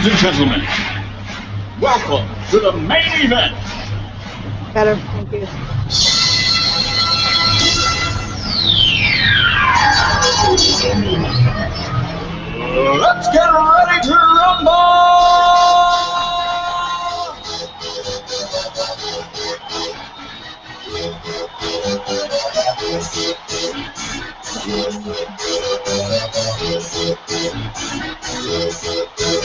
Ladies and gentlemen, welcome to the main event. Better, thank you. Let's get ready to rumble!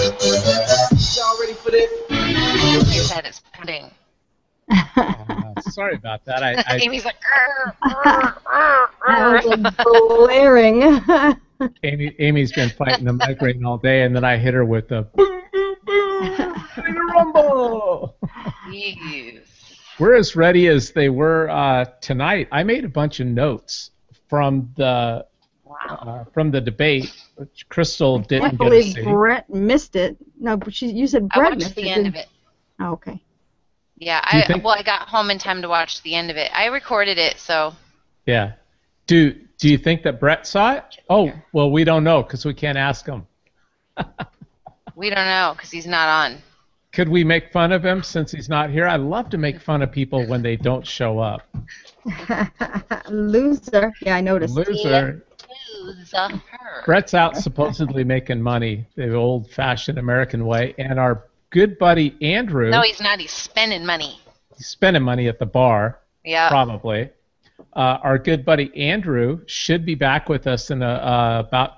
Y'all ready for this? Your head is pounding. Sorry about that. Amy's like, I was like blaring. Amy's been fighting the migraine all day, and then I hit her with a boom, boom, boom, ready to rumble. Jeez. We're as ready as they were tonight. I made a bunch of notes from the debate, which Crystal I didn't get to believe see. Brett missed it. No, but you said I Brett watched missed the it. end of it. Oh, okay. Yeah, Do you think- I got home in time to watch the end of it. I recorded it, so. Yeah. Do you think that Brett saw it? Oh, well, we don't know because we can't ask him. We don't know because he's not on. Could we make fun of him since he's not here? I love to make fun of people when they don't show up. Loser. Yeah, I noticed. Loser. Who's her? Brett's out supposedly making money the old-fashioned American way, and our good buddy Andrew, No, he's not. He's spending money. he's spending money at the bar, Yeah. probably. Our good buddy Andrew should be back with us in about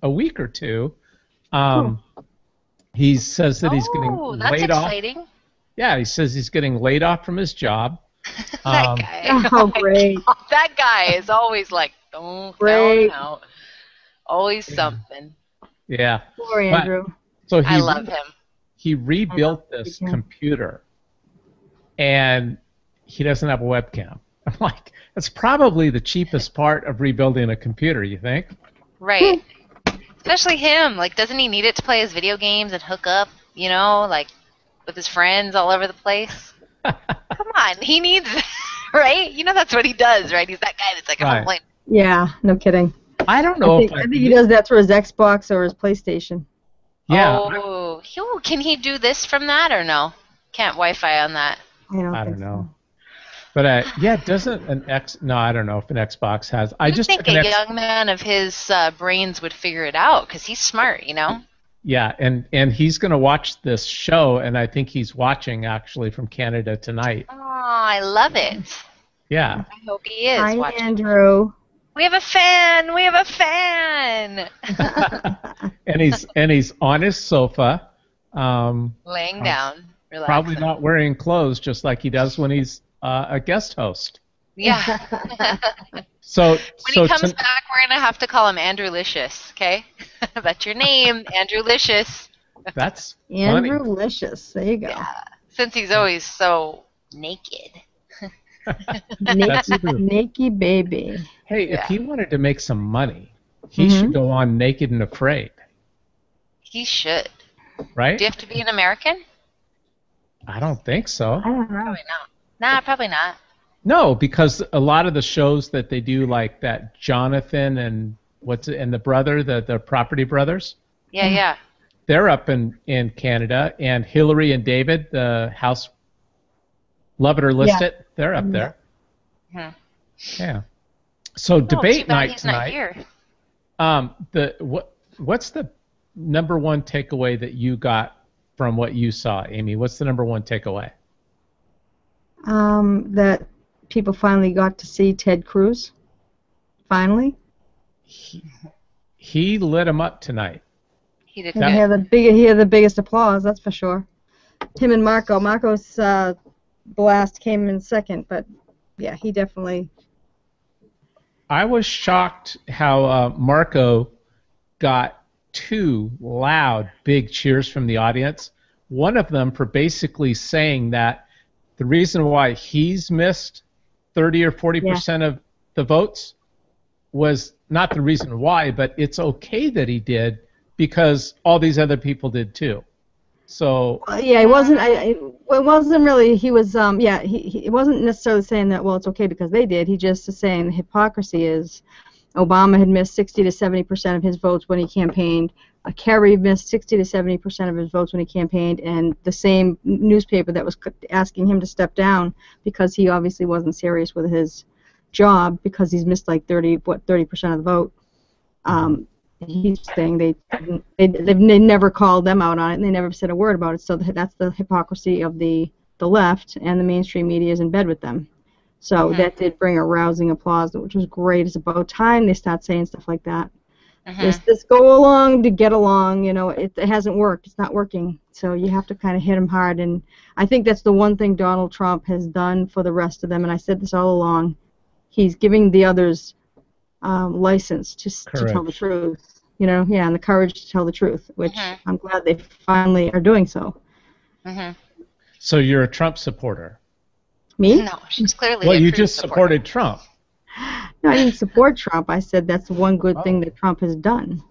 a week or two. He says that he's getting that's laid off. exciting. Yeah, he says he's getting laid off from his job. That guy. Oh, my great. God. That guy is always like, don't Great. out. Always something. Yeah. Poor Andrew. So I love him. He rebuilt this computer, and he doesn't have a webcam. I'm like, that's probably the cheapest part of rebuilding a computer, you think? Right. Especially him. Like, doesn't he need it to play his video games and hook up, you know, like with his friends all over the place? Come on. He needs right? You know that's what he does, right? He's that guy that's like, Right. I'm playing. Yeah, no kidding. I don't know I think he does that through his Xbox or his PlayStation. Yeah. Oh, can he do this from that or no? Can't Wi-Fi on that. I don't know. But yeah, doesn't an No, I don't know if an Xbox has. I just think took an a young man of his brains would figure it out because he's smart, you know. Yeah, and he's going to watch this show, and I think he's watching actually from Canada tonight. Oh, I love it. Yeah. I hope he is Hi, watching. Andrew. We have a fan. We have a fan. and he's on his sofa, Laying down, relaxing. probably not wearing clothes, just like he does when he's a guest host. Yeah. So When he comes back, we're gonna have to call him Andrewlicious. Okay, that's your name, Andrewlicious. that's funny. Andrewlicious. There you go. Yeah. Since he's always so naked. That's true. Naked baby. Hey, Yeah. if he wanted to make some money, he should go on Naked and Afraid, He should. right? Do you have to be an American? I don't think so. I don't know. Probably not. Nah, probably not. No, because a lot of the shows that they do, like that Jonathan and the brother, the Property Brothers, Yeah, yeah. they're up in Canada, and Hillary and David, the House Love It or List Yeah. It, they're up there. Hmm. Yeah. So Too debate bad night he's not tonight. here. What's the number one takeaway that you got from what you saw, Amy? What's the number one takeaway? That people finally got to see Ted Cruz. Finally. He lit him up tonight. He did He good. had the biggest applause, that's for sure. Him and Marco. Marco's blast came in second, but yeah, he definitely. I was shocked how Marco got two loud, big cheers from the audience. One of them for basically saying that the reason why he's missed 30 or 40% of the votes was not the reason why, but it's okay that he did because all these other people did too. So Yeah, it wasn't. It wasn't really. He was. Yeah, he wasn't necessarily saying that. Well, it's okay because they did. He just is saying the hypocrisy is, Obama had missed 60 to 70% of his votes when he campaigned. Kerry missed 60 to 70% of his votes when he campaigned, and the same newspaper that was asking him to step down because he obviously wasn't serious with his job because he's missed like 30% of the vote. He's saying they never called them out on it, and they never said a word about it. So that's the hypocrisy of the left, and the mainstream media is in bed with them. So that did bring a rousing applause, which was great. It's about time they start saying stuff like that. This go along to get along, you know, it hasn't worked. It's not working. So you have to kind of hit them hard. And I think that's the one thing Donald Trump has done for the rest of them. And I said this all along. He's giving the others license to tell the truth. You know, yeah, and the courage to tell the truth, which I'm glad they finally are doing so. So you're a Trump supporter? Me? No, she's clearly Well, a you Cruz just supporter. supported Trump. No, I didn't support Trump. I said that's the one good thing that Trump has done.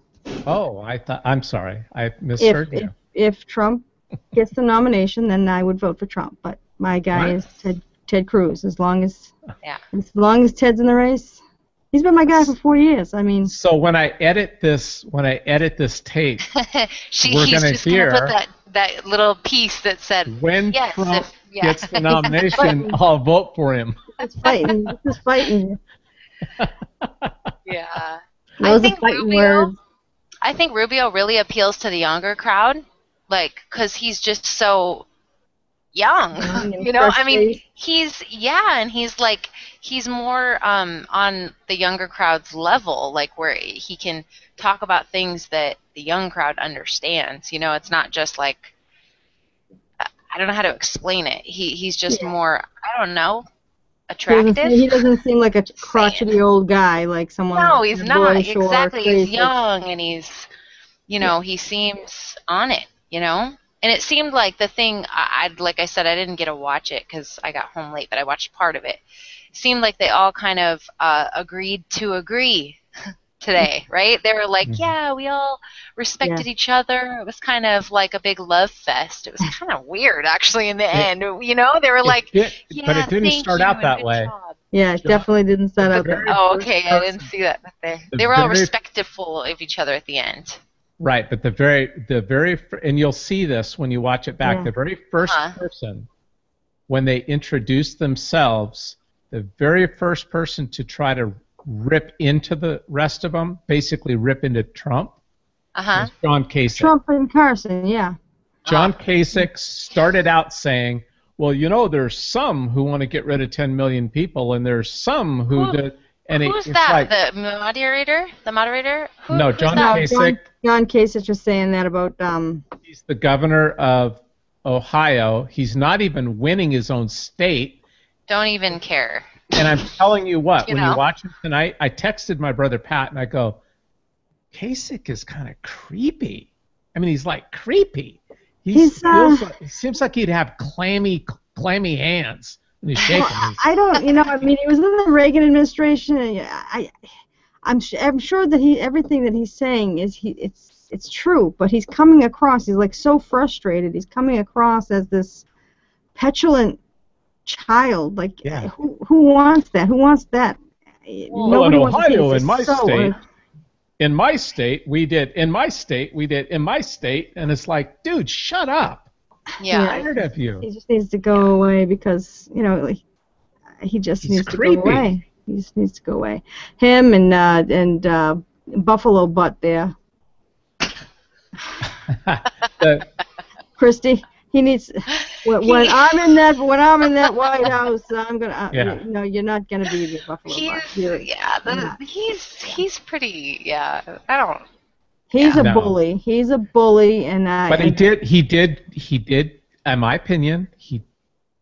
Oh, I'm sorry. I misheard you. If Trump gets the nomination, then I would vote for Trump. But my guy is Ted Cruz. As long as Ted's in the race, he's been my guy for 4 years. I mean. So when I edit this tape, we're going to hear put that little piece that said when yes, Trump gets the nomination, I'll vote for him. It's fighting. This is fighting. Yeah. Those are fighting words. I think Rubio really appeals to the younger crowd, like, because he's just so young. You know, I mean, and he's more on the younger crowd's level, like where he can talk about things that the young crowd understands. You know, it's not just like, I don't know how to explain it. He's just more, I don't know, attractive. He doesn't seem like a crotchety old guy, like someone. No, he's not. Exactly. Crazy. He's young, and he's, you know, he seems on it, you know? And it seemed like the thing, like I said, I didn't get to watch it because I got home late, but I watched part of it. It seemed like they all kind of agreed to agree today, right? They were like, yeah, we all respected each other. It was kind of like a big love fest. It was kind of weird, actually, in the end. You know, they were like, but it didn't start out that way. Yeah, it definitely didn't start out that way. Oh, okay, I didn't see that. But they were all respectful of each other at the end. Right, but the very, and you'll see this when you watch it back. The very first person, when they introduced themselves, the very first person to try to rip into the rest of them, basically rip into Trump, was John Kasich. Trump and Carson, yeah. John Kasich started out saying, well, you know, there's some who want to get rid of 10 million people, and there's some who did. And who's that? Like, the moderator? The moderator? No, John Kasich. John Kasich was saying that about. He's the governor of Ohio. He's not even winning his own state. Don't even care. And I'm telling you what, when you watch him tonight, I texted my brother Pat and I go, Kasich is kind of creepy. I mean, he's like creepy. He seems like he'd have clammy hands. He's shaking. Well, I don't, you know, I mean, he was in the Reagan administration, and I'm sure that everything that he's saying it's true, but he's coming across, he's like so frustrated. He's coming across as this petulant child. Like, who wants that? Who wants that? Well, in Ohio, in my state, we did. In my state, and it's like, dude, shut up. Yeah. I'm tired of you. He just needs to go away because, you know, like, he just needs to go away. He just needs to go away. Him and Buffalo Butt there. Christie, he needs. When I'm in that White House, I'm gonna. No, you're not gonna be the Buffalo Butt. He's pretty. Yeah, I don't. He's a bully. He's a bully, and But he did. In my opinion, he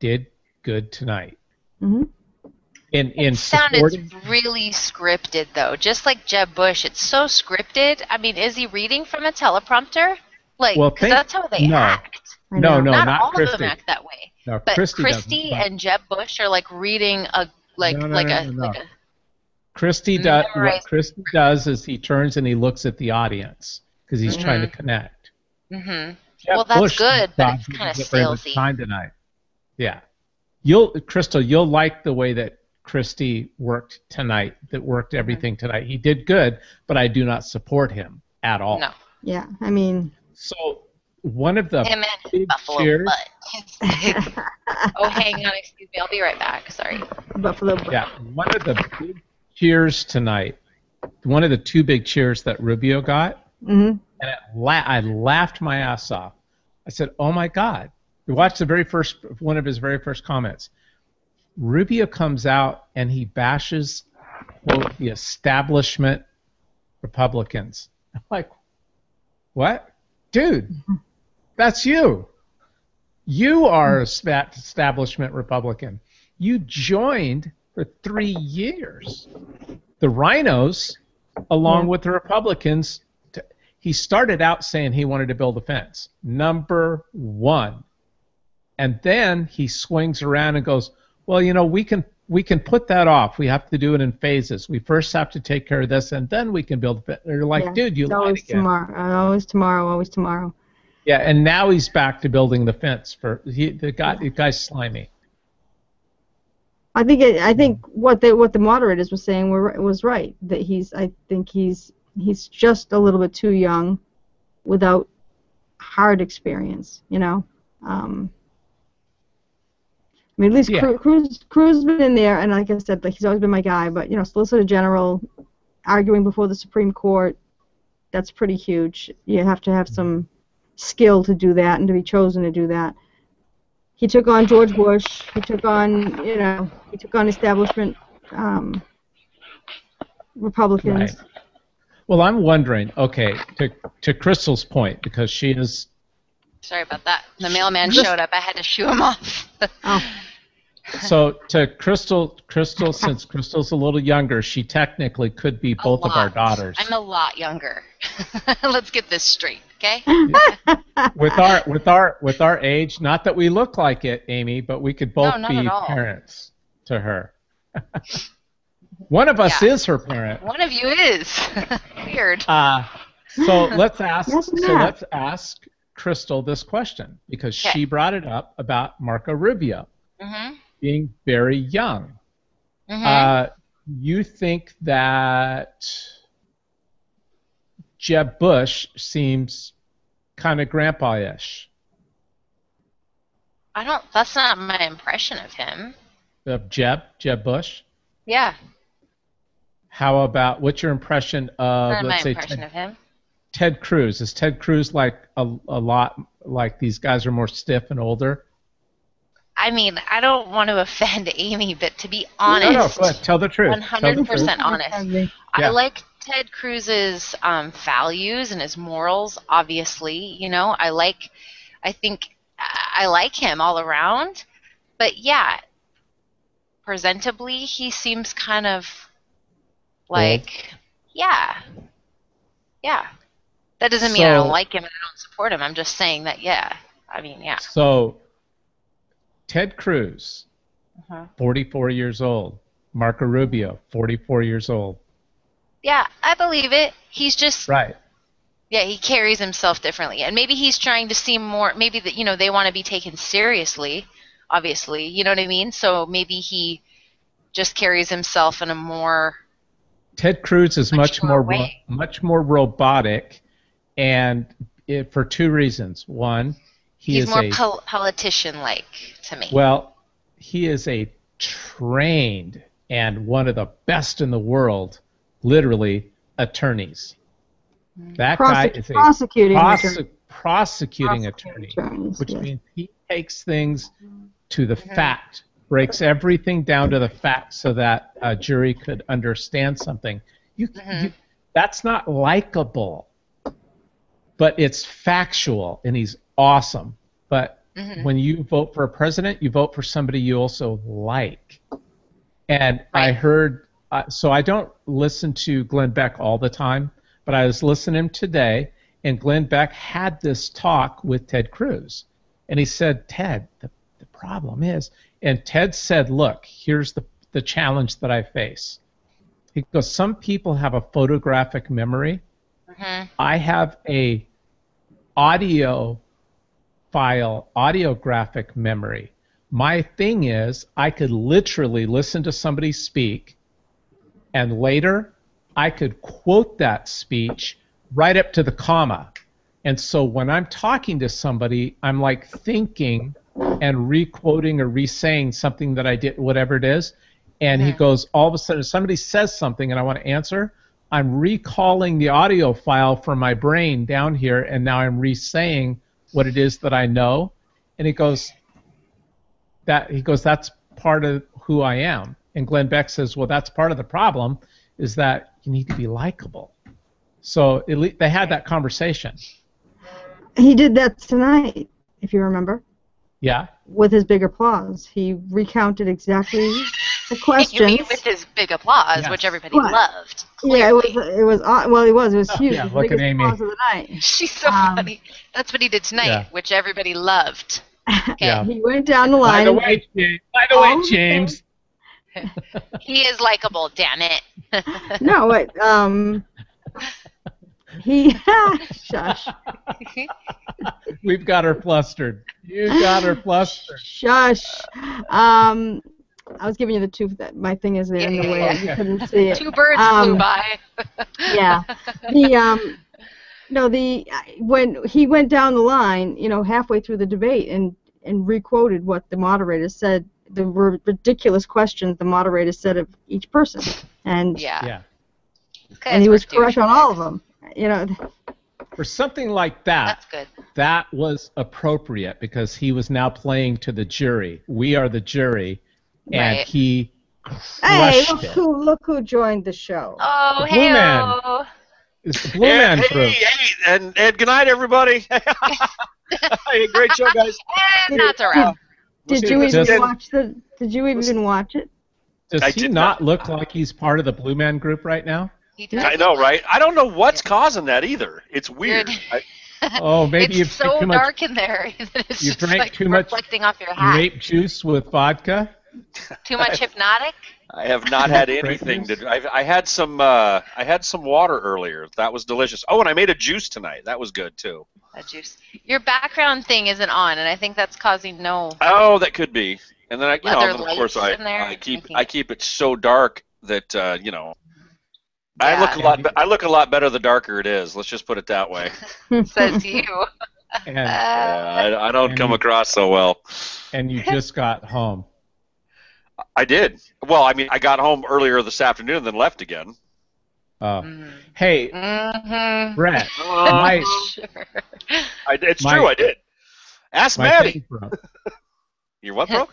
did good tonight. Mm-hmm. It sounded really scripted, though. Just like Jeb Bush, it's so scripted. I mean, is he reading from a teleprompter? Like, because that's how they act. No, not all Christie. of them act that way. No, but Christie and Jeb Bush are like reading Christie does. What Christie does is he turns and he looks at the audience because he's trying to connect. Mm-hmm. Well, that's good, but it's kind of salesy. Time tonight. Yeah, Crystal, you'll like the way that Christie worked tonight. That worked everything tonight. He did good, but I do not support him at all. No. Yeah, I mean. So one of the Him and his big buffalo cheers. butt. Oh, hang on, excuse me. I'll be right back. Sorry. Buffalo butt. Yeah, one of the big cheers tonight. One of the two big cheers that Rubio got. Mm-hmm. And I laughed my ass off. I said, "Oh my God!" We watched the very first one of his very first comments. Rubio comes out and he bashes, quote, the establishment Republicans. I'm like, what, dude? That's you. You are a establishment Republican. You joined for 3 years. The rhinos, along with the Republicans. He started out saying he wanted to build a fence, number one. And then he swings around and goes, well, you know, we can put that off. We have to do it in phases. We first have to take care of this, and then we can build a fence. They're like, dude, you lied again. Always tomorrow, always tomorrow. Yeah, and now he's back to building the fence. The guy's slimy. I think what the moderators were saying was right. That I think he's just a little bit too young, without hard experience. You know, I mean, at least Cruz's been in there, and like I said, like he's always been my guy. But you know, Solicitor General, arguing before the Supreme Court, that's pretty huge. You have to have some skill to do that, and to be chosen to do that. He took on George Bush. He took on establishment Republicans. Right. Well, I'm wondering, okay, to Crystal's point, because she is... Sorry about that. The mailman showed up. I had to shoo him off. Oh. So to Crystal, since Crystal's a little younger, she technically could be both of our daughters. I'm a lot younger. Let's get this straight, okay? With our age, not that we look like it, Amy, but we could both be parents to her. One of us is her parent. One of you is. Weird. So let's ask Crystal this question, because she brought it up about Marco Rubio being very young. You think that Jeb Bush seems kind of grandpa-ish? That's not my impression of him. Of Jeb Bush? Yeah. How about, what's your impression of, Not let's my say, impression of him. Ted Cruz? Is Ted Cruz like a lot like these guys are more stiff and older? I mean, I don't want to offend Amy, but to be honest, no, go ahead. Tell the truth. 100% honest. Yeah. I like Ted Cruz's values and his morals. Obviously, you know, I think I like him all around. But yeah, presentably, he seems kind of like, yeah. That doesn't mean I don't like him and I don't support him. I'm just saying that, yeah. I mean, yeah. So, Ted Cruz, 44 years old. Marco Rubio, 44 years old. Yeah, I believe it. He's just... Right. Yeah, he carries himself differently. And maybe he's trying to seem more... Maybe, that you know, they want to be taken seriously, obviously. You know what I mean? So maybe he just carries himself in a more... Ted Cruz is much more robotic, and for two reasons. One, he's more politician-like to me. Well, he is a trained and one of the best in the world, literally, attorneys. That guy is a prosecuting attorney, which means he takes things to the fact, breaks everything down to the fact so that a jury could understand something. That's not likable, but it's factual, and he's awesome. But when you vote for a president, you vote for somebody you also like. And I heard, so I don't listen to Glenn Beck all the time, but I was listening today, and Glenn Beck had this talk with Ted Cruz. And he said, Ted, the problem is, and Ted said, look, here's the challenge that I face. He goes, some people have a photographic memory. I have a audiographic memory. My thing is, I could literally listen to somebody speak, and later I could quote that speech right up to the comma. And so when I'm talking to somebody, I'm like thinking and re-quoting or re-saying something that I did, whatever it is. And he goes, all of a sudden, if somebody says something and I want to answer, I'm recalling the audio file from my brain down here, and now I'm re-saying what it is that I know. And he goes, that's part of who I am. And Glenn Beck says, well, that's part of the problem, is that you need to be likable. So they had that conversation. He did that tonight, if you remember. Yeah. With his big applause. He recounted exactly the questions. You mean with his big applause, Yes. which everybody loved. Yeah, it was huge. Yeah, His look at biggest Amy. applause of the night. She's so funny. That's what he did tonight, which everybody loved. Okay. Yeah. He went down the line. By the way, James. He is likable, damn it. No, wait. He shush. We've got her flustered. You got her flustered. Shush. I was giving you the two. My thing is there in the way. You couldn't see it. Two birds flew by. Yeah. When he went down the line, halfway through the debate and re-quoted what the moderator said, the ridiculous questions the moderator said of each person, and and he was correct on all of them. For something like that, that's good. That was appropriate because he was now playing to the jury. We are the jury, and he crushed it. Look who joined the show. Oh, the Blue Man. It's the Blue Man crew. Hey, and good night, everybody. Hey, great show, guys. And that's around. Did you even watch it? Does he not look like he's part of the Blue Man group right now? I know, right? I don't know what's causing that either. It's weird. Maybe you've so too much, dark in there. It's you just drank like too much reflecting off your hat. grape juice with vodka. Too much hypnotic. I have not had anything to. I had some water earlier. That was delicious. Oh, and I made a juice tonight. That was good too. That juice. Your background thing isn't on, and I think that's causing no. Oh, that could be. And then of course I keep it so dark that I look a lot better the darker it is. Let's just put it that way. Says you. I don't come across so well. And you just got home. I did. Well, I mean, I got home earlier this afternoon and then left again. Hey, Brett. It's true, I did. Ask Maddie. You're what, bro?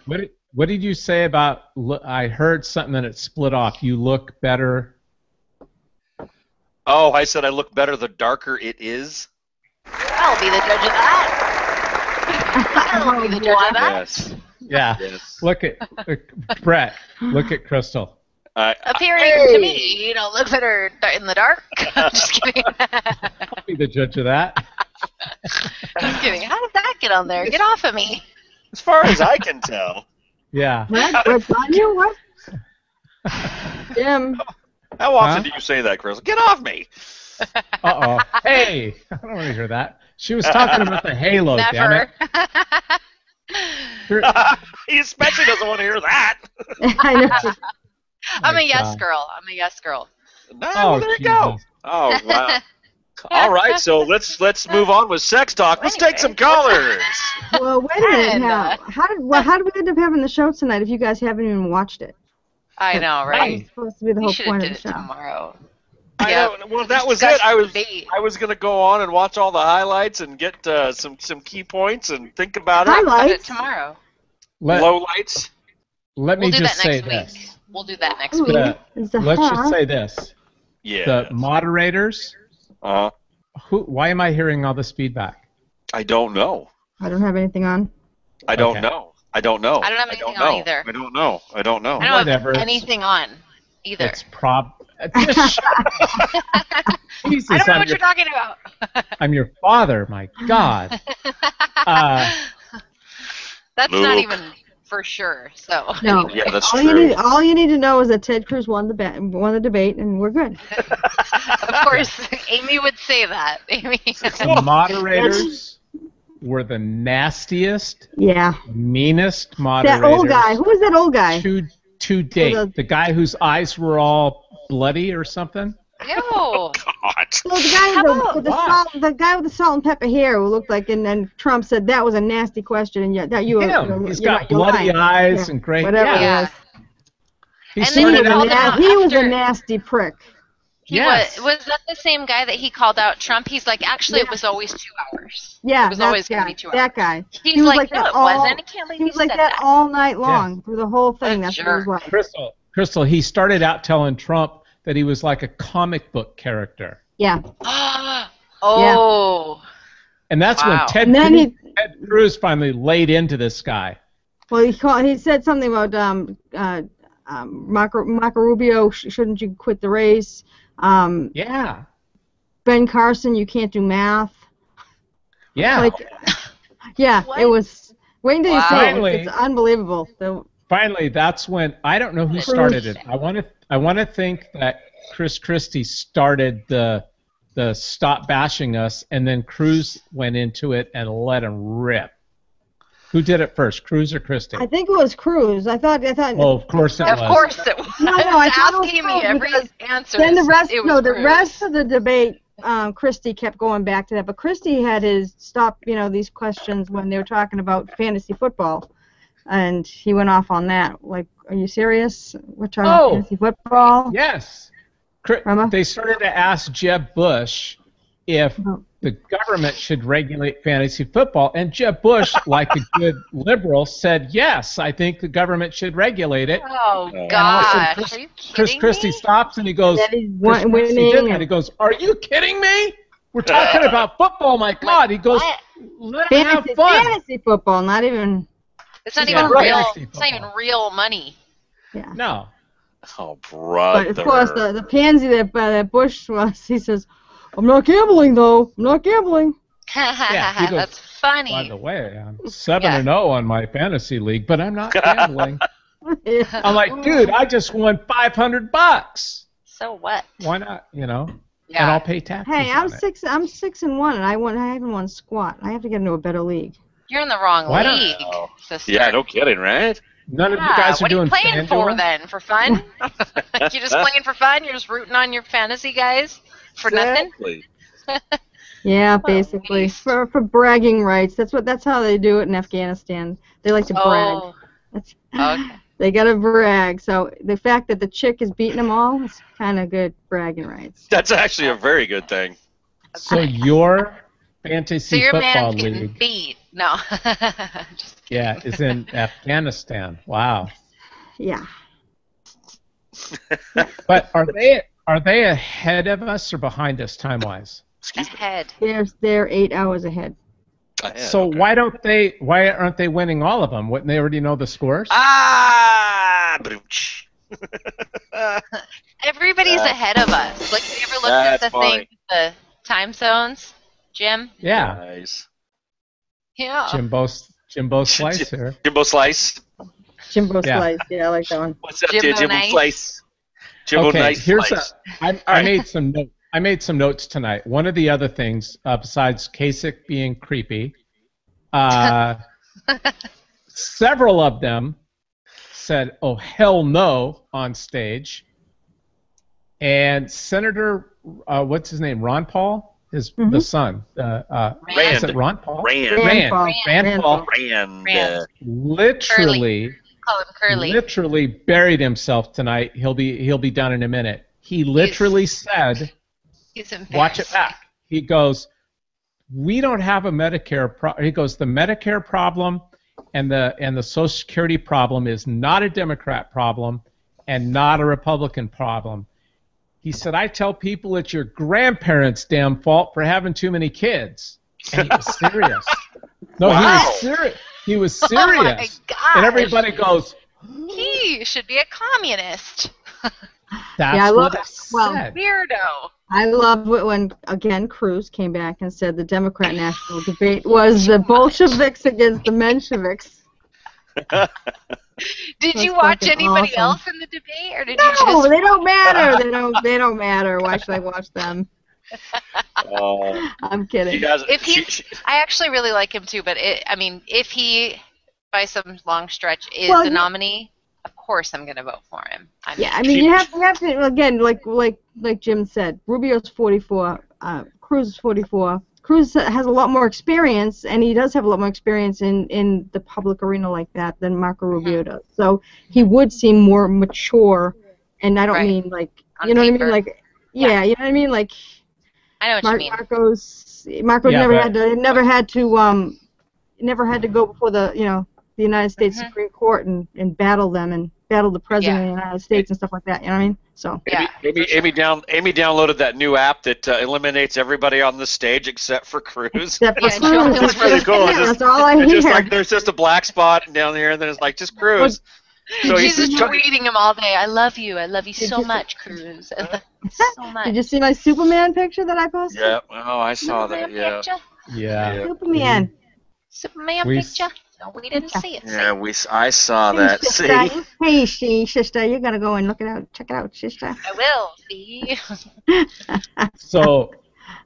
What did you say about? I heard something and it split off. You look better. Oh, I said I look better the darker it is. I'll be the judge of that. I'll be the judge of that. Yes. Yeah. Yes. Look at Brett. Look at Crystal. Appearing to me, you don't look better in the dark. Just kidding. I'll be the judge of that. Just kidding. How did that get on there? Get off of me. As far as I can tell. Yeah. What's on you? What? Jim. How often do you say that, Chris? Get off me! Uh-oh. Hey! I don't want to hear that. She was talking about the halo, Never. Damn it. He especially doesn't want to hear that. I know. I'm a yes girl. No, there you go. Oh, wow. All right, so let's move on with sex talk. Let's take some callers. Well, wait a minute now. How did we end up having the show tonight if you guys haven't even watched it? I know, right? That's supposed to be the whole point of the it show. tomorrow. I know. Well, that was it. I was going to go on and watch all the highlights and get some key points and think about it. Highlights tomorrow. Lowlights. Let me We'll do just that say next this. week. We'll do that next week. Let's just say this. Yeah. The moderators. Why am I hearing all this feedback? I don't know. I don't have anything on. I don't know. I don't have anything on either. I don't know. I don't have anything on either. It's Jesus, I don't know what you're talking about. I'm your father, my God. That's Luke. not even for sure. So No. Yeah, that's all true. all you need to know is that Ted Cruz won the debate, and we're good. Of course, Amy would say that. Amy. The moderators were the nastiest, meanest moderators. That old guy. Who was that old guy? To date. The guy whose eyes were all bloody or something? Ew. God. So the guy with the Wow. salt, the guy with the salt and pepper hair, who looked like, and then Trump said that was a nasty question, and yet that you Him. He's you're got not- you're bloody lying. eyes Yeah, and great. whatever it Yeah. was. He And then He he was, started a, called him out he was a after- nasty prick. Yes. Was that the same guy that he called out Trump? He's like, actually, it was always 2 hours. Yeah, It was that always going to guy. be 2 That hours. guy. He's He was like, like no, that it all- wasn't. I can't believe He you was like said that all night long through the whole thing. What a That's what it was jerk. like. Crystal, he started out telling Trump that he was like a comic book character. Yeah. Oh. And that's Wow. when Ted And then Cruz finally laid into this guy. Well, he said something about Marco Rubio. Shouldn't you quit the race? Yeah. Ben Carson, you can't do math. Yeah. Like, yeah, What? it was. Wait until you see it. Finally. It's unbelievable. Finally, that's when I don't know who started it. I want to think that Chris Christie started the stop bashing us, and then Cruz went into it and let him rip. Who did it first, Cruz or Christie? I think it was Cruz. I thought. Oh, of course it was. Of course it was. No, I thought it was asking Cruz me every because answer. Then the rest, it was the Cruz. rest of the debate, Christie kept going back to that. But Christie had his stop, these questions when they were talking about fantasy football, and he went off on that. Like, are you serious? We're talking about fantasy football. Yes. Remember? They started to ask Jeb Bush if Oh. the government should regulate fantasy football, and Jeb Bush, like a good liberal, said, yes, I think the government should regulate it. Oh, And all of a gosh. sudden, Are you Chris kidding Christie me? stops and he goes, That he's Chris Christie winning did that. and- He goes, are you kidding me? We're talking about football, my God. He goes, let him have fun. Fantasy football, not even. It's not Yeah, even right. real. Fantasy It's not even football. real money. Yeah. No. Oh, brother. But of course, the pansy that Bush was, he says, I'm not gambling though. I'm not gambling. Yeah, he goes, That's funny. by the way, I'm 7-0 on my fantasy league, but I'm not gambling. Yeah. I'm like, dude, I just won $500. So what? Why not? And Yeah. I'll pay taxes. Hey, on it. I'm 6-1, and I haven't won squat. I have to get into a better league. You're in the wrong Why don't- league, sister. Yeah, no kidding, right? None of you Yeah, guys are what are you doing playing for FanDuel? then? For fun? You're just playing for fun? You're just rooting on your fantasy guys for nothing? Exactly. Yeah, basically waste. for bragging rights. That's how they do it in Afghanistan. They like to brag. Oh, That's, okay. They gotta brag. So the fact that the chick is beating them all is kind of good bragging rights. That's actually a very good thing. So your So fantasy your football man's getting league, beat. No. Just yeah, is in Afghanistan. Wow. Yeah. But are they ahead of us or behind us time wise? Excuse me. ahead. They're 8 hours ahead. So why aren't they winning all of them? Wouldn't they already know the scores? Brooch. Everybody's ahead of us. Like, have you ever looked at That's the funny. thing with the time zones, Jim? Yeah. Nice. Yeah. Jimbo Slice here. Jimbo Slice. Jimbo Yeah. Slice. Yeah, I like that one. What's up, Jimbo Jimbo Nice. Slice? Jimbo Okay, Nice here's Slice. I made some notes. I made some notes tonight. One of the other things, besides Kasich being creepy, several of them said, "Oh hell no" on stage, and Senator, what's his name, Ron Paul, the son, is it Ron Paul? Rand. Rand Paul Rand. literally. Call him Curly. Literally buried himself tonight. He'll be done in a minute. He literally said, He's embarrassed. "Watch it back." He goes, "We don't have a Medicare problem." He goes, "The Medicare problem and the Social Security problem is not a Democrat problem and not a Republican problem." He said, "I tell people it's your grandparents' damn fault for having too many kids." And he was serious. No, Wow. he was serious. He was serious. Oh my God. And everybody goes, He should be a communist. "That's Yeah, I love what I it. Well, said." Weirdo. I love it when, again, Cruz came back and said the Democrat national debate was the Bolsheviks against the Mensheviks. Did That's you watch fucking anybody awesome. else in the debate, or did you No, just? they don't matter. They don't matter. Why should I watch them? I'm You kidding. guys, If he, I actually really like him too, but if he, by some long stretch, is Well, the he- nominee, of course I'm going to vote for him. Yeah, I mean, you have to again, like Jim said, Rubio's 44, Cruz is 44. Cruz has a lot more experience, and he does have a lot more experience in the public arena like that than Marco Rubio does. So he would seem more mature, and I don't mean like, On you know paper. what I mean? Like, yeah, you know what I mean? Like, I know what you mean. Marco Yeah, never had to go before the United States Supreme Court and battle them and battle the president of the United States and stuff like that. You know what I mean? So Amy downloaded that new app that eliminates everybody on the stage except for Cruz. Except for Yeah, Cruz. It's pretty cool. That's all I hear. It's just like there's just a black spot down here, and then it's like just Cruz. So She's he's just tweeting him all day. I love you so much, Cruz. I love you so much. Did you see my Superman picture that I posted? Yeah. Oh, I saw that. Superman Yeah. picture? Yeah. Superman. Superman picture? No, we didn't see it. Yeah, I saw that. See. Hey, sister, you gotta go and look it out. Check it out, sister. I will. See? So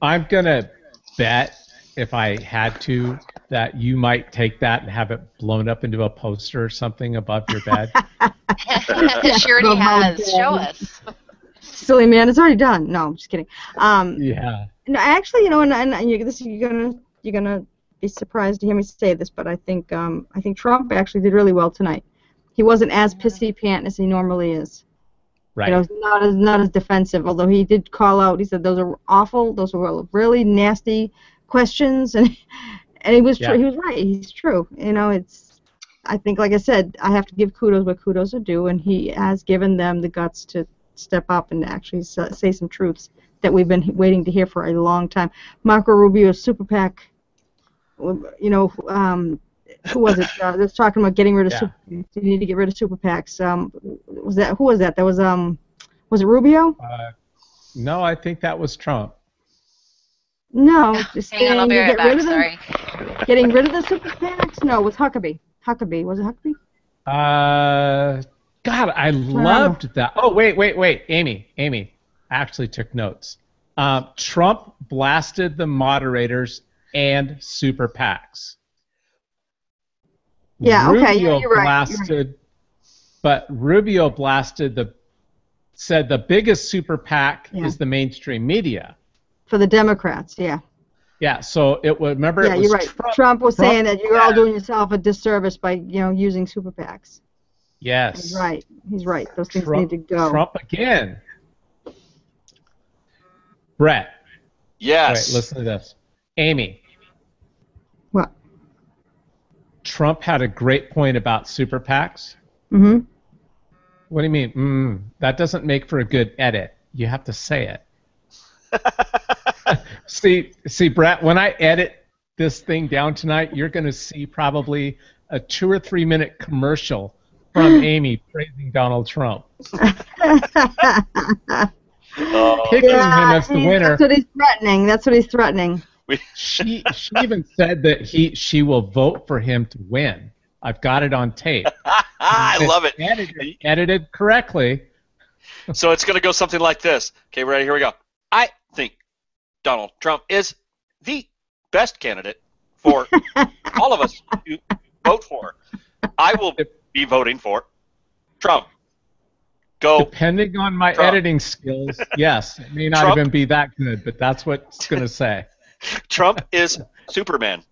I'm gonna bet, if I had to, that you might take that and have it blown up into a poster or something above your bed. She already has. Show us. Silly man, it's already done. No, I'm just kidding. Yeah. No, actually, and you're gonna be surprised to hear me say this, but I think Trump actually did really well tonight. He wasn't as pissy pant as he normally is. Right. You know, not as defensive. Although he did call out. He said those are awful. Those were really nasty questions, and he was true. He was right. He's true. You know, I think, like I said, I have to give kudos where kudos are due, and he has given them the guts to step up and actually say some truths that we've been waiting to hear for a long time. Marco Rubio's super PAC. You know, who was it? That's talking about getting rid of you need to get rid of super PACs. Who was that? That was it Rubio? No, I think that was Trump. No, just Hang on, I'll be right back. Sorry. Getting rid of the super PACs? No, it was Huckabee. Was it Huckabee? God, I loved that. Oh, wait, Amy. I actually took notes. Trump blasted the moderators and super PACs. Yeah, Rubio okay, you're right. Blasted, but Rubio said the biggest super PAC is the mainstream media. For the Democrats, yeah. Yeah, so it was. Remember, yeah, it was you're right. Trump was saying that you're all doing yourself a disservice by using super PACs. Yes. He's right. Those things need to go. Trump again. Brett. Yes. Wait, listen to this. Amy. What? Trump had a great point about super PACs. Mm-hmm. What do you mean? That doesn't make for a good edit. You have to say it. See, Brett, when I edit this thing down tonight, you're going to see probably a 2 or 3 minute commercial from Amy praising Donald Trump. Picking him as the winner. That's what he's threatening. She even said that she will vote for him to win. I've got it on tape. I love it. Edited correctly. So it's going to go something like this. Okay, ready? Here we go. I think Donald Trump is the best candidate for all of us to vote for. I will be voting for Trump. Go. Depending on my editing skills, yes. It may not even be that good, but that's what it's going to say. Trump is Superman.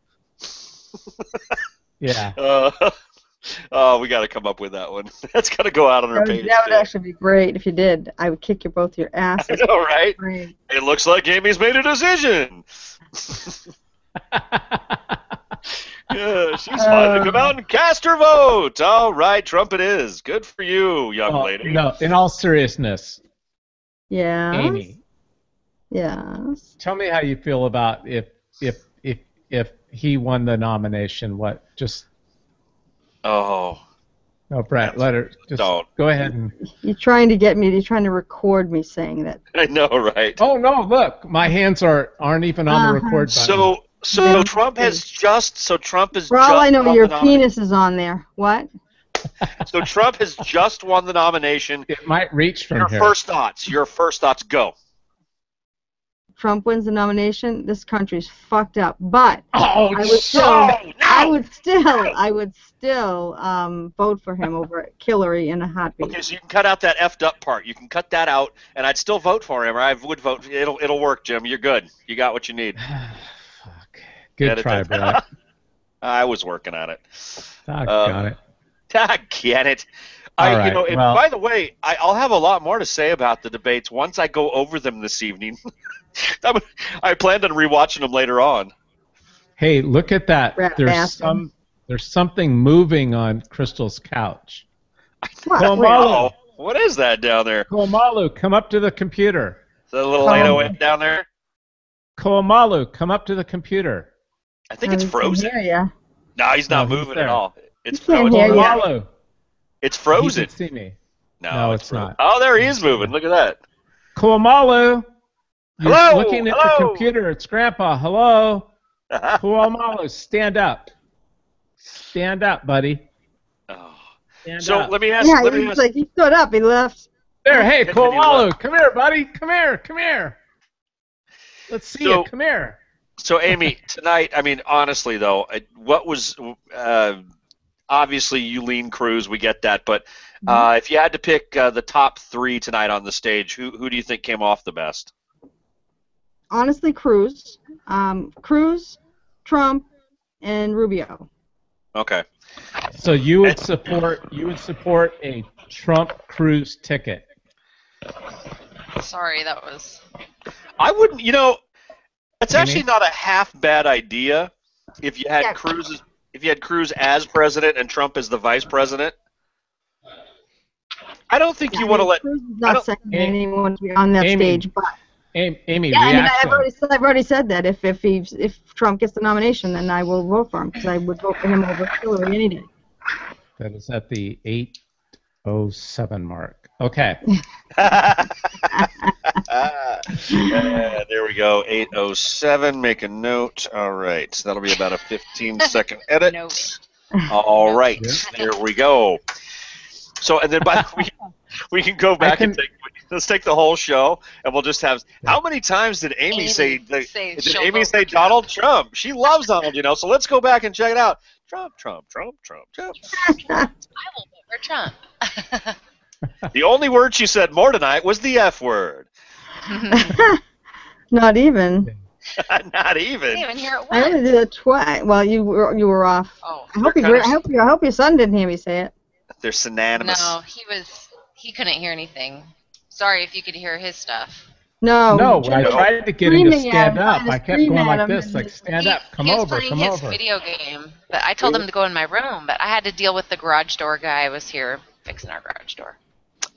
Yeah. Oh, we got to come up with that one. That's got to go out on our page. That would actually be great if you did. I would kick you both your asses. I know, right? It looks like Amy's made a decision. Yeah, she's fine to come out and cast her vote. All right, Trump it is. Good for you, young lady. No, in all seriousness. Yeah. Amy. Yes. Tell me how you feel about if he won the nomination. What just? Oh. No, Brett. Let her. Just don't. Go ahead and. You're trying to get me. You're trying to record me saying that. I know, right? Oh no! Look, my hands aren't even on the record button. So Trump has just. For all I know, your penis is on there. What? So Trump has just won the nomination. It might reach from here. Your first thoughts, go. Trump wins the nomination. This country's fucked up. But I I would still vote for him over Hillary in a heartbeat. Okay, so you can cut out that effed up part. You can cut that out, and I'd still vote for him. Or I would vote. It'll work, Jim. You're good. You got what you need. Fuck. Good try, Brett. I was working on it. Got it. Get it. All right, and by the way, I'll have a lot more to say about the debates once I go over them this evening. I planned on rewatching them later on. Hey, look at that. There's something moving on Crystal's couch. Komalu, what is that down there? Komalu, come up to the computer. Is that a little 808 down there? Komalu, come up to the computer. I think it's frozen. No, he's not moving at all. It's frozen. Komalu. It's frozen. He can see me. No, it's not. Oh, there he is moving. Look at that. Komalu. Hello. Looking at the computer. It's Grandpa. Hello. Komalu, stand up. Stand up, buddy. Oh. Stand up. Let me ask. Yeah, he stood up. He left. There, hey, Komalu, come here, buddy. Come here. Let's see you. Come here. So, Amy, tonight, I mean, honestly, though, what was obviously you lean Cruz, we get that, but if you had to pick the top 3 tonight on the stage, who do you think came off the best? Honestly, Cruz, Trump, and Rubio. Okay. So you would support a Trump-Cruz ticket. Sorry, that was... I wouldn't, it's actually not a half bad idea if you had Cruz as president and Trump as the vice president. I don't think you want to let. Cruz is not second anyone to be on that stage, but Amy, I've already said that if Trump gets the nomination, then I will vote for him because I would vote for him over Hillary any day. That is at the 8:07 mark. Okay. There we go. 8:07. Make a note. All right. So that'll be about a 15-second edit. Note. All right. There we go. So, and then we can go back and let's take the whole show, and we'll just have. How many times did Amy say Donald Trump? She loves Donald, So let's go back and check it out. Trump. I will vote for Trump. The only word she said more tonight was the F word. Not even. Not even. I didn't even hear it once. I only did it twice. Well, you were off. Oh. I hope your son didn't hear me say it. They're synonymous. No, he couldn't hear anything. Sorry if you could hear his stuff. No, when I tried to get him to stand up, I kept going like this, like, stand up, come over. He was playing his video game, but I told him to go in my room, but I had to deal with the garage door guy who was here fixing our garage door.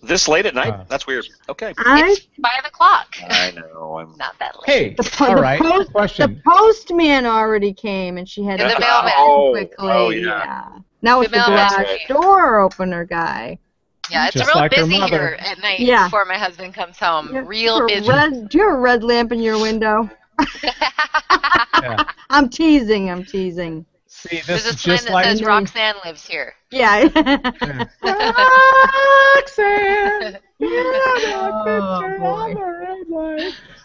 This late at night? That's weird. Okay. It's 5 o'clock. I know. I'm not that late. Hey, all right. Question. The postman already came, and she had to go quickly. Oh, yeah. Now it's the garage door opener guy. Yeah, it's Just real like her busy mother. here at night before my husband comes home. Real busy. Do you have a red lamp in your window? Yeah. I'm teasing. See, There's this a is sign just that like says Roxanne lives here. Yeah. Roxanne.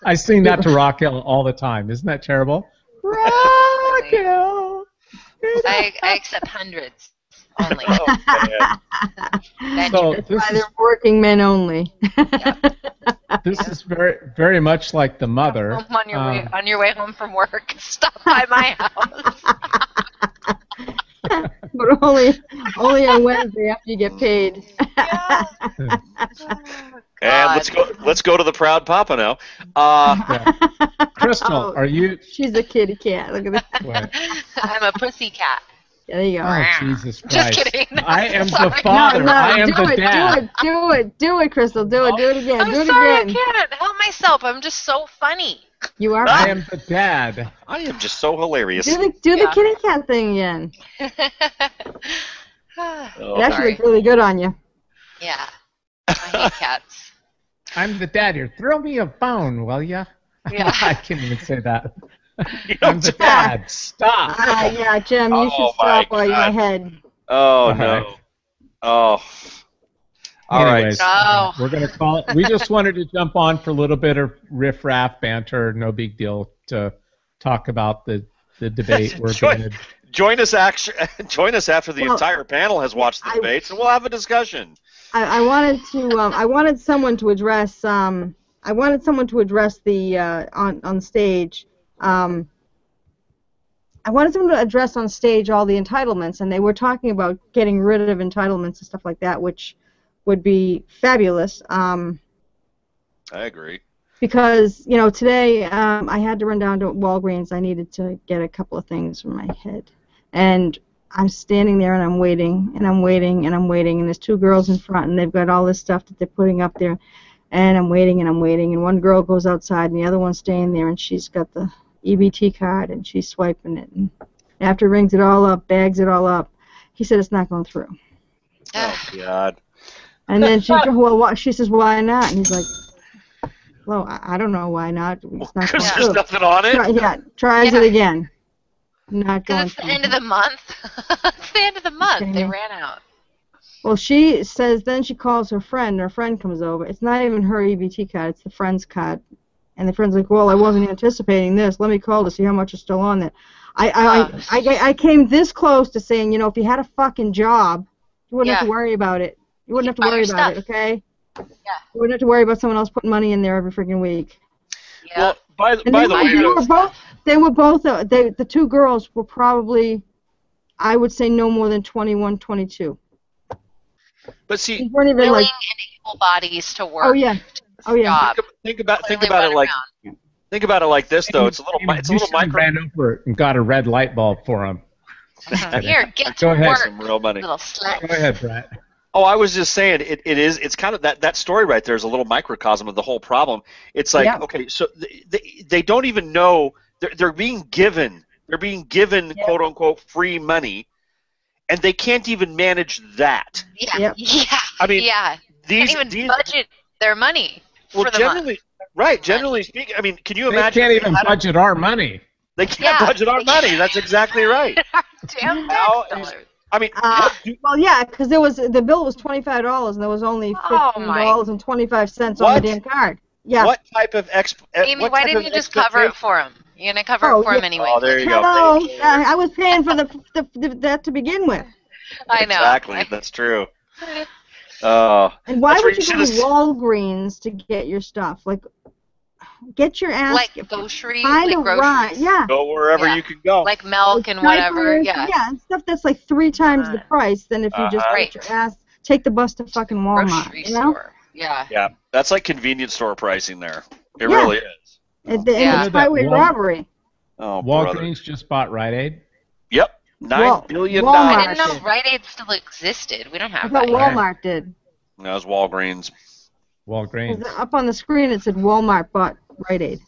I sing that to Raquel all the time. Isn't that terrible? Raquel. I accept hundreds only. So They're working men only. This is very, very much like the mother. On your way home from work, stop by my house. But only on Wednesday after you get paid. And let's go to the proud papa now. Crystal, are you? She's a kitty cat. Look at that. What? I'm a pussy cat. Yeah, there you go. Oh, Jesus Christ. Just kidding. I am the father. I am the dad. Do it, Crystal. Do it again. I'm sorry, I can't help myself. I'm just so funny. You are. I am the dad. I am just so hilarious. Do the kitty cat thing again. It actually looks really good on you. Yeah. I hate cats. I'm the dad here. Throw me a bone, will ya? Yeah. I can't even say that. I'm the dad. Stop. Yeah, Jim, you should stop while you're ahead. Oh, no. Oh. All Anyways, right. We're going to call it. We just wanted to jump on for a little bit of riff-raff banter. No big deal to talk about the debate. We're going to Join us after the entire panel has watched the debates, and we'll have a discussion. I wanted to. I wanted someone to address. I wanted someone to address the on stage. I wanted someone to address on stage all the entitlements, and they were talking about getting rid of entitlements and stuff like that, which would be fabulous. I agree. Because, today I had to run down to Walgreens. I needed to get a couple of things for my head. And I'm standing there and I'm waiting and I'm waiting and I'm waiting. And there's two girls in front and they've got all this stuff that they're putting up there. And I'm waiting and I'm waiting. And one girl goes outside and the other one's staying there and she's got the EBT card and she's swiping it. And after it rings it all up, bags it all up, he said it's not going through. Oh, God. And then she says, why not? And he's like, well, I don't know why not. It's not because there's nothing on it? Tries it again. Not going Because it's the end of the month. It's the end of the month. Okay. They ran out. Well, she says, then she calls her friend, and her friend comes over. It's not even her EBT card, it's the friend's card. And the friend's like, well, I wasn't anticipating this. Let me call to see how much is still on there. I came this close to saying, if you had a fucking job, you wouldn't have to worry about it. You wouldn't have to worry about it, okay? Yeah. You wouldn't have to worry about someone else putting money in there every freaking week. Yeah. Well, by the way, the two girls were probably, I would say, no more than 21, 22. But see, they weren't even willing and able bodies to work. Oh yeah. Oh yeah. Think about it like this though. It's a little micro. Ran over and got a red light bulb for him. Here, get Go to ahead. work. Some real money. Little slut. Go ahead, Brett. Oh, I was just saying, it's kind of that story right there is a little microcosm of the whole problem. It's like, okay, so they don't even know, they're being given quote unquote free money, and they can't even manage that. Yeah. I mean, these can't even budget their money for the month. Right, generally speaking, I mean, can you imagine? They can't even budget our money. They can't budget our money. That's exactly right. Damn tax dollars. I mean, well, yeah, because the bill was $25 and there was only $15.25 on the damn card. Yeah. What type of Amy, why didn't you just cover it for him? You're gonna cover it for him anyway. Oh, there you go. Hello, I was paying for that to begin with. I know. Exactly, that's true. And why would you go to Walgreens to get your stuff? Like, get your ass. Like groceries, groceries. Yeah. Go wherever you can go. Like milk and whatever. Yeah. Yeah, and stuff that's like 3 times the price than if you just get your ass, take the bus to fucking Walmart. Grocery store. Yeah. Yeah, that's like convenience store pricing there. It really is. It's highway robbery. Oh, Walgreens just bought Rite Aid. Yep. $9 billion. I didn't know Rite Aid still existed. We don't have that. I thought Walmart did. No, it was Walgreens. Up on the screen it said Walmart bought Rite Aid.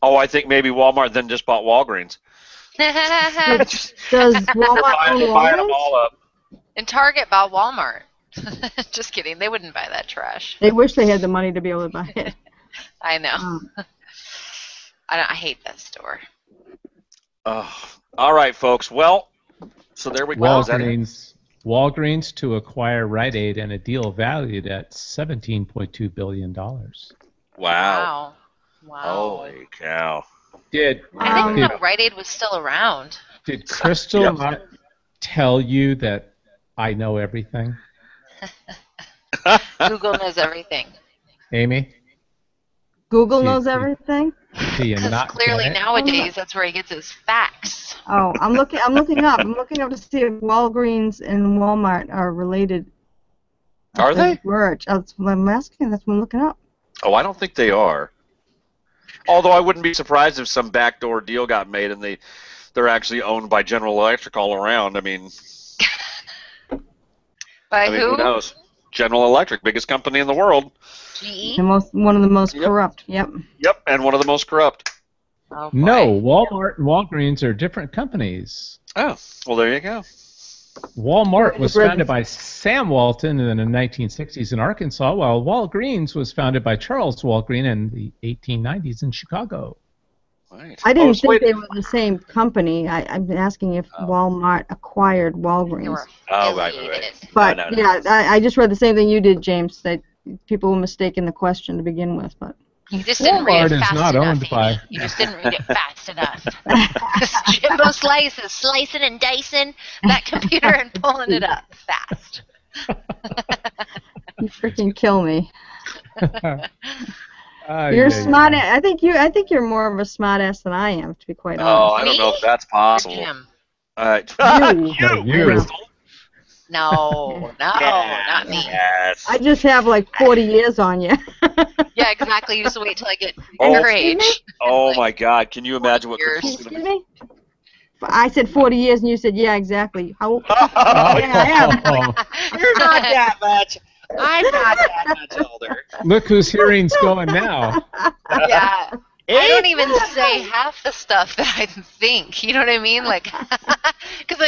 Oh, I think maybe Walmart then just bought Walgreens. Does Walmart own Walgreens? Them all up. And Target bought Walmart. Just kidding. They wouldn't buy that trash. They wish they had the money to be able to buy it. I know. I hate that store. All right, folks. Well, so there we go. Walgreens to acquire Rite Aid in a deal valued at $17.2 billion. Wow. Holy cow. I didn't know Rite Aid was still around. Did Crystal not tell you that I know everything? Google knows everything. Amy? Google knows everything? Because clearly nowadays that's where he gets his facts. Oh, I'm looking up. I'm looking up to see if Walgreens and Walmart are related. Are they? That's what I'm asking. That's what I'm looking up. Oh, I don't think they are. Although I wouldn't be surprised if some backdoor deal got made and they're actually owned by General Electric all around. I mean, who knows? General Electric, biggest company in the world. GE? One of the most corrupt. Yep, and one of the most corrupt. Oh, no, Walmart and Walgreens are different companies. Oh, well, there you go. Walmart was founded by Sam Walton in the 1960s in Arkansas, while Walgreens was founded by Charles Walgreen in the 1890s in Chicago. Right. I didn't think they were the same company. I'm asking if Walmart acquired Walgreens. Right. But I just read the same thing you did, James. That people were mistaking the question to begin with. But You just didn't read Walmart it is fast not enough, owned by- Amy. You just didn't read it fast enough. Because Jimbo Slice is slicing and dicing that computer and pulling it up fast. You freaking kill me. Ay, You're ay, smart. ay. I think you're more of a smart ass than I am, to be quite Oh, honest. I don't know Me? if that's possible. Jim. All right. You. No, you. Crystal. No, not me. Yes. I just have like 40 years on you. Yeah, exactly. You just wait till I get Oh, your excuse me? age. Oh Like, my God! Can you imagine what years. Crystal's Excuse gonna me? I said 40 years, and you said, yeah, exactly. How? be? Yeah, I am. You're not that much. I'm not that much older. Look whose hearing's going now. Yeah. I don't even say half the stuff that I think. You know what I mean? Like, because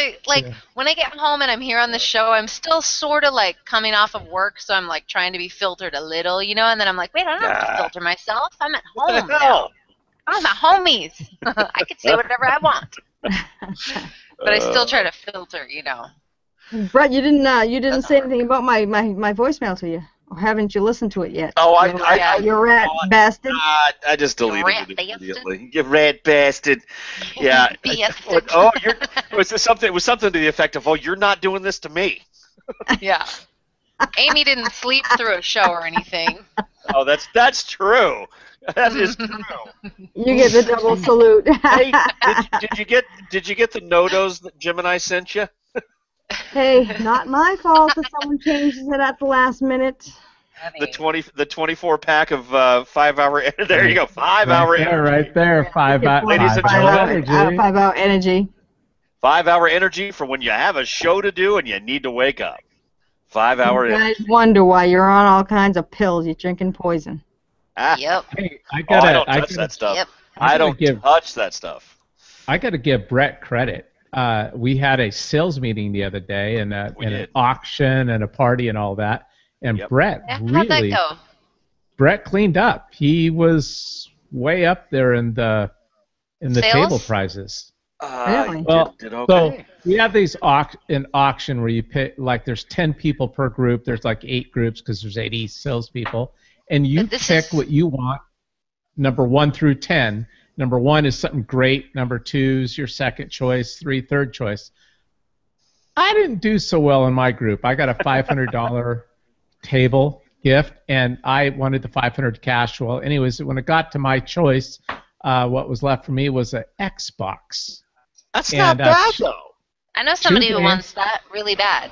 when I get home and I'm here on the show, I'm still sort of like coming off of work, so I'm like trying to be filtered a little, you know. And then I'm like, wait, I don't have to filter myself. I'm at home now. I'm at homies. I can say whatever I want. But I still try to filter, you know. Brett, you didn't say anything about my voicemail to you. Or haven't you listened to it yet? Oh, You rat bastard. I just deleted rat it bastard. immediately. You rat bastard. Yeah. Bastard. It was something to the effect of, "Oh, you're not doing this to me." Yeah. Amy didn't sleep through a show or anything. Oh, that's true. That is true. You get the double salute. Hey, did you get the no-dos that Jim and I sent you? Hey, not my fault if someone changes it at the last minute. The 24 pack of 5-hour. There you go, 5-hour energy. Right there, 5 hour. Ladies and Five-hour gentlemen. energy. 5-hour energy. 5-hour energy for when you have a show to do and you need to wake up. 5-hour You energy. guys wonder why you're on all kinds of pills. You're drinking poison. Yep. Hey, I don't touch that stuff. Yep. I don't touch that stuff. I got to give Brett credit. We had a sales meeting the other day and an auction and a party and all that. And Brett How'd that really, go? Brett cleaned up. He was way up there in the Sales? table prizes. Really? Well, Did okay. so we have these an auction where you pick, like, there's 10 people per group. There's like 8 groups because there's 80 salespeople, and you pick what you want, number 1 through 10. Number 1 is something great. Number 2 is your second choice. 3, third choice. I didn't do so well in my group. I got a $500 table gift, and I wanted the $500 cash. Well, anyways, when it got to my choice, what was left for me was an Xbox. That's not bad, though. I know somebody who games. wants that really bad.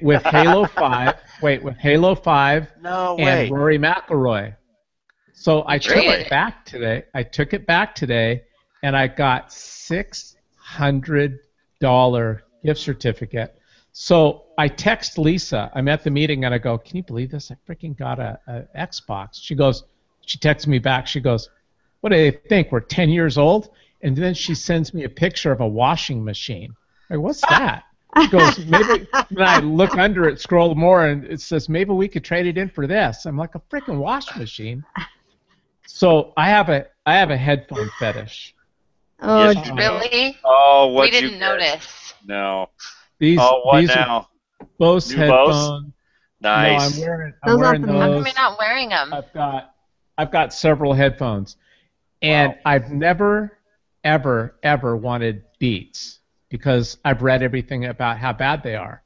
With Halo 5. With Halo 5 No and way. Rory McIlroy. So I took Really? it back today. And I got $600 gift certificate. So I text Lisa. I'm at the meeting and I go, "Can you believe this? I freaking got a Xbox." She texts me back. She goes, "What do they think? We're 10 years old?" And then she sends me a picture of a washing machine. Like, what's that? She goes, "Maybe." And I look under it, scroll more, and it says, "Maybe we could trade it in for this." I'm like, a freaking washing machine. So I have a headphone fetish. Oh, Yes, you do. Really? Oh, We what you didn't get? notice. No. These What are now? Bose New headphones. Nice. No, I'm wearing Those aren't the How those. come you're not wearing them? I've got several headphones, and Wow. I've never, ever wanted Beats because I've read everything about how bad they are.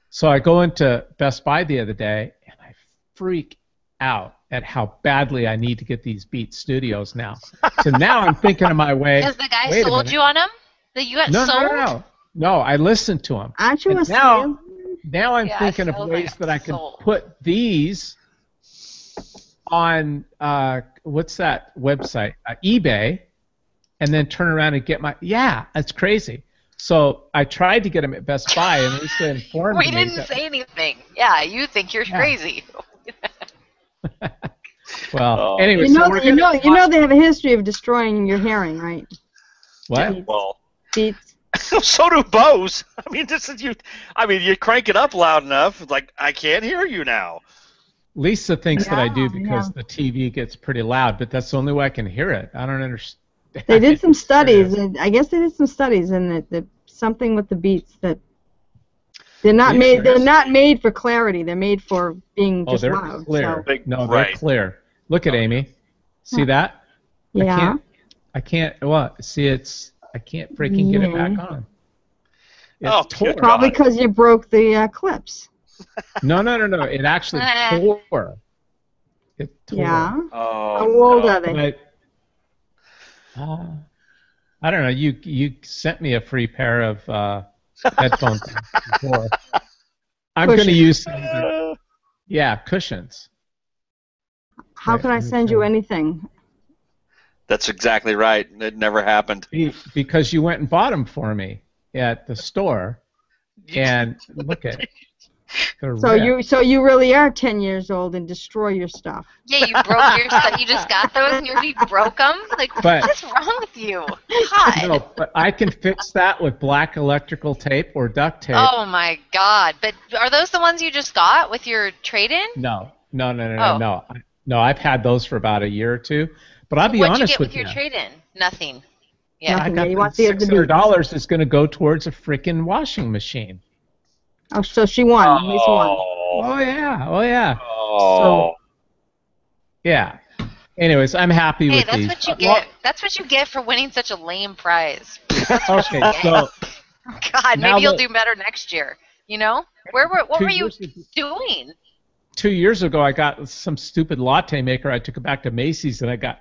So I go into Best Buy the other day, and I freak out at how badly I need to get these Beats Studios now. So now I'm thinking of my way. Because the guy wait a sold minute. you on them? That you got No, sold? no, I listened to him. aren't you And a salesman? Now I'm Yeah, thinking of sounds ways like that I can sold. put these on what's that website? eBay, and then turn around and get my. Yeah, that's crazy. So I tried to get them at Best Buy, and Lisa informed We me. didn't that, say anything. Yeah, you think you're crazy. Well, Oh. anyway, You so know, we're you gonna know they have a history of destroying your hearing, right? what? Yeah, well, Beats. so do Bose. I mean, this is you. I mean, you crank it up loud enough, like I can't hear you now. Lisa thinks that I do Yeah, because the TV gets pretty loud, but that's the only way I can hear it. I don't understand. They did some studies, and I guess they did some studies, and that something with the Beats that they're not Beats made. are- They're not made for clarity. They're made for being Oh, just they're loud. clear. So. Big- No, they're right. clear. Look at Amy. See that? Yeah. I can't. Well, see, I can't freaking get it back on. Oh, It's tore. Probably because you broke the clips. No. It actually tore. It tore. Yeah. Oh, How old no. are they? I don't know. You sent me a free pair of headphones before. I'm going to use some. Yeah, cushions. How can I send you anything? That's exactly right. It never happened. Because you went and bought them for me at the store, and look at it. So you really are 10 years old and destroy your stuff. Yeah, you broke your stuff. You just got those and you broke them? Like, what is wrong with you? God. No, but I can fix that with black electrical tape or duct tape. Oh, my God. But are those the ones you just got with your trade-in? No. No, I've had those for about a year or two. But I'll be honest with you. What'd you get with your trade-in? Nothing. Yeah. I got $600 is going to go towards a freaking washing machine. Oh, so she won. At least one. Oh, yeah. Oh. So, yeah. Anyways, I'm happy with these. Hey, that's what you get. That's what you get for winning such a lame prize. Okay, so... God, maybe you'll do better next year. You know? What were you doing? 2 years ago, I got some stupid latte maker. I took it back to Macy's, and I got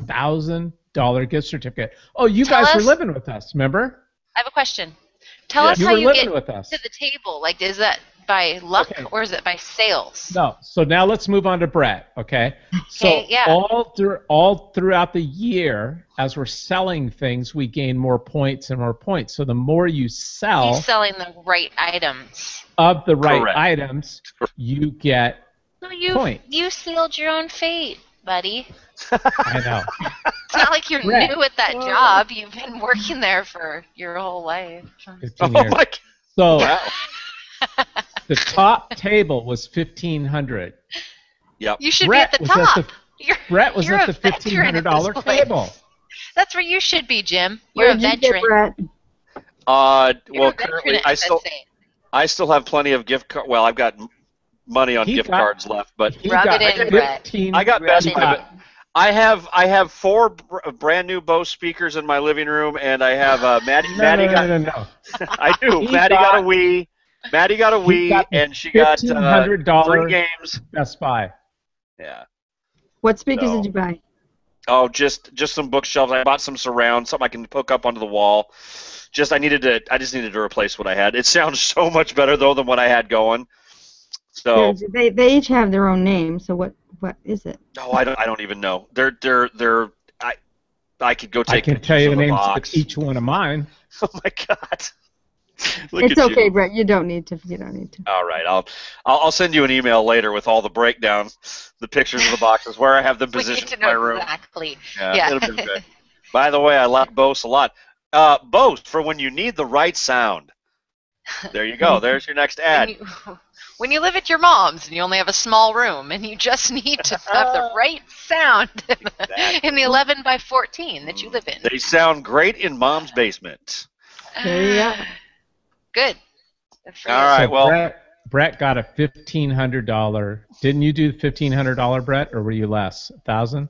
$1,000 gift certificate. Oh, you guys were living with us, remember? I have a question. Tell us how you get with us. to the table. Like, is that by luck or is it by sales? No. So now let's move on to Brett, okay? So all throughout the year, as we're selling things, we gain more points and more points. So the more you sell... He's selling the right items. Of the right items, you get points. You sealed your own fate, buddy. I know. It's not like you're new at that job. You've been working there for your whole life. 15 years. My God. So the top table was $1,500. Yep. You should be at the top. Brett was at the $1,500 table. That's where you should be, Jim. You're a veteran. Well, currently I still have plenty of gift cards. Well, I've got money on gift cards left, but I got best of it. I have 4 brand new Bose speakers in my living room, and I have Maddie. No. I do. Maddie got a Wii. Maddie got a Wii, and she got $3 games. Best Buy. Yeah. What speakers did you buy? Oh, just some bookshelves. I bought some surround, something I can hook up onto the wall. I just needed to replace what I had. It sounds so much better though than what I had going. So they each have their own name. So what is it? No, I don't even know. I could go take. I can tell you the names of each one of mine. Oh my God. It's okay, Brett. You don't need to. All right, I'll send you an email later with all the breakdown, the pictures of the boxes, where I have them positioned in my room. Exactly. Yeah. It'll be good. By the way, I like Bose a lot. Bose for when you need the right sound. There you go. There's your next ad. When you live at your mom's and you only have a small room and you just need to have the right sound in the 11 by 14 that you live in. They sound great in Mom's basement. There you go. Good. All right, Brett got a $1,500. Didn't you do the $1,500, Brett, or were you less? 1,000?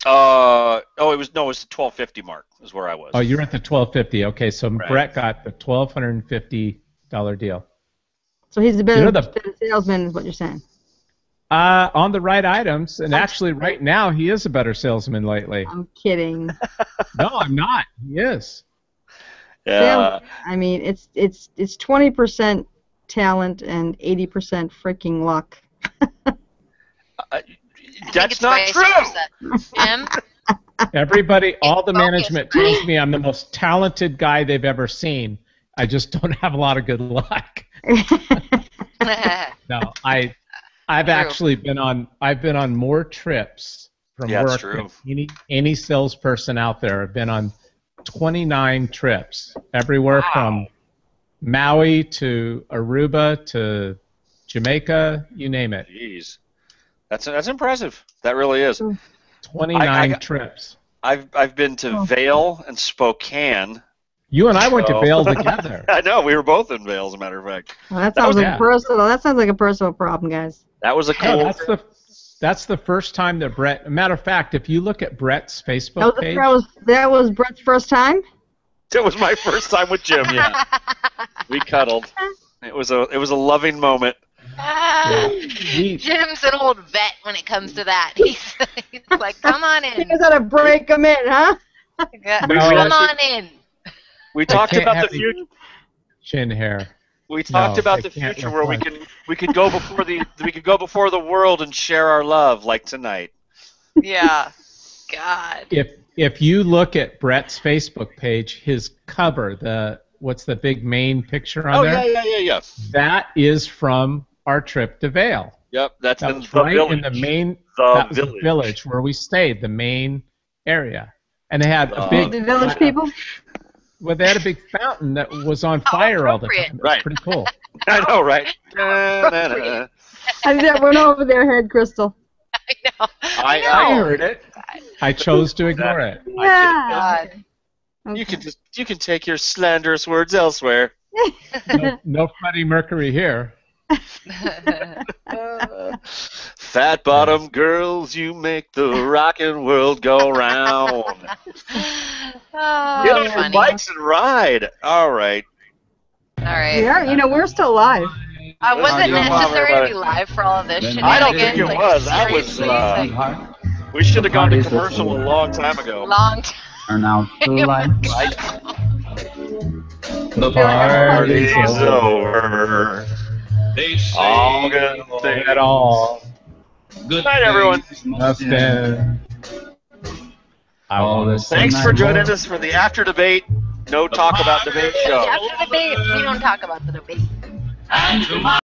It was the $1,250 mark is where I was. Oh, you're at the $1,250. Okay, so Brett got the $1,250 deal. So he's the better salesman, is what you're saying. On the right items, and actually right now he is a better salesman lately. I'm kidding. No, I'm not. He is. Yeah. I mean, it's 20% talent and 80% freaking luck. That's not true. Jim? Everybody, all the management tells me I'm the most talented guy they've ever seen. I just don't have a lot of good luck. No, I've actually been on more trips from work than any salesperson out there. I've been on 29 trips, everywhere from Maui to Aruba to Jamaica, you name it. Jeez, that's impressive. That really is. 29 trips. I've been to Vail and Spokane. You and I went to Vail together. I know, we were both in Vail, as a matter of fact. Well, that sounds like a personal problem, guys. That was a cool. That's the first time that Brett. Matter of fact, if you look at Brett's Facebook page, that was Brett's first time. It was my first time with Jim. Yeah, we cuddled. It was a loving moment. Jim's an old vet when it comes to that. He's like, come on in. He knows how to break them in, huh? Come on in. We talked about the future. Chin hair. We talked about the future where we could go before the world and share our love like tonight. Yeah. God. If you look at Brett's Facebook page, his cover, what's the big main picture on there? Oh yeah. That is from our trip to Vail. Yep, that's that in was the right village. in the main The village where we stayed, the main area, and they had a big the village people. Well, they had a big fountain that was on fire all the time. It was Right. pretty cool. I know, right? I that went over their head, Crystal. I know. I heard it. I chose to ignore it. Yeah. You can take your slanderous words elsewhere. No Freddie Mercury here. Fat bottom girls, you make the rockin' world go round. Oh, Get on your funny. bikes and ride. All right. All right. Yeah, we're still live. Was it Don't bother necessary about to be live for all of this shenanigans? I don't think it was. That was. Seriously? We should have gone to commercial a long time ago. Long time. Are now two lights. The Party's over. All good thing at all. Good night, everyone. Nothing. Thanks for joining us for the after debate. No talk about debate show. After the debate, we don't talk about the debate. And to my